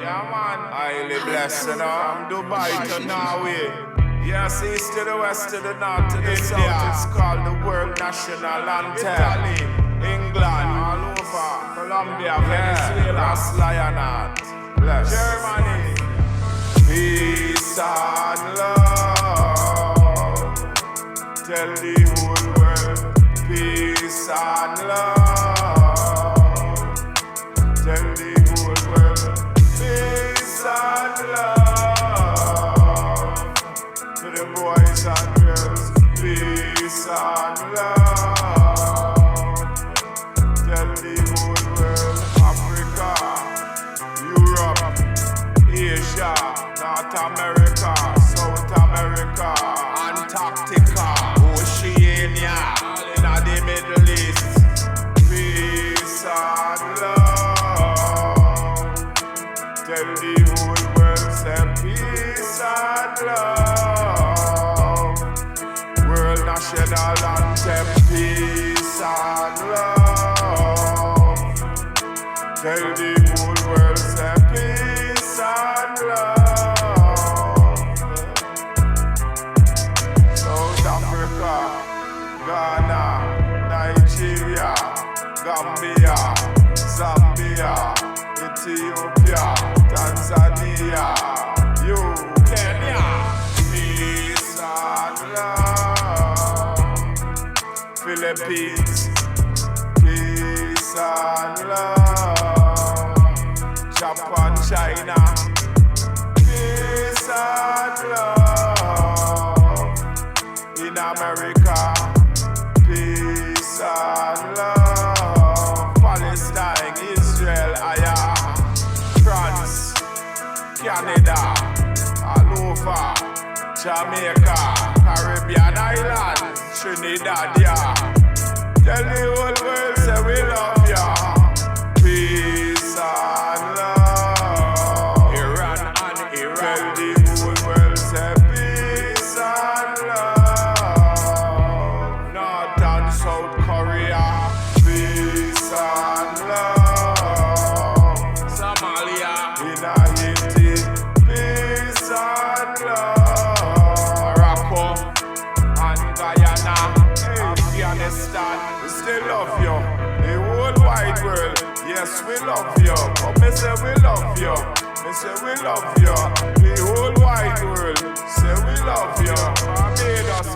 Yeah, man. Highly blessed, you know. From Dubai to Norway. Yes, east to the west to the north to the south. It's called the World National Anthem. Italy, England, all over. Colombia, Venezuela, Lionheart. Bless. Germany. Peace and love. Tell the whole world. Peace and love. Tell the whole world. Peace and love. To the boys and girls. Peace and love. Tell the whole world. Africa, Europe, Asia, North America, South America, Antarctica, Oceania, in the Middle East. Peace and love. Tell the whole world, say peace and love. World National Anthem, peace and love. Tell the whole world, say peace and love. South Africa, Ghana, Nigeria, Gambia, Zambia, Ethiopia, Tanzania, Kenya. Peace and love. Philippines, peace and love. Japan, China, peace and love. In America, peace and love. Palestine, Israel, France, Canada, all over. Jamaica, Caribbean islands, Trinidad, yeah. Tell the whole world, say we love ya. Peace and love. Iran and Iraq. Tell the whole world, say peace and love. North and South Korea, peace and love. Somalia, in Haiti, peace and love. Morocco and Guyana, Afghanistan, we still love you. The whole wide world, yes, we love you. But me say we love you. Me say we love you. The whole wide world, say we love you. Barbados,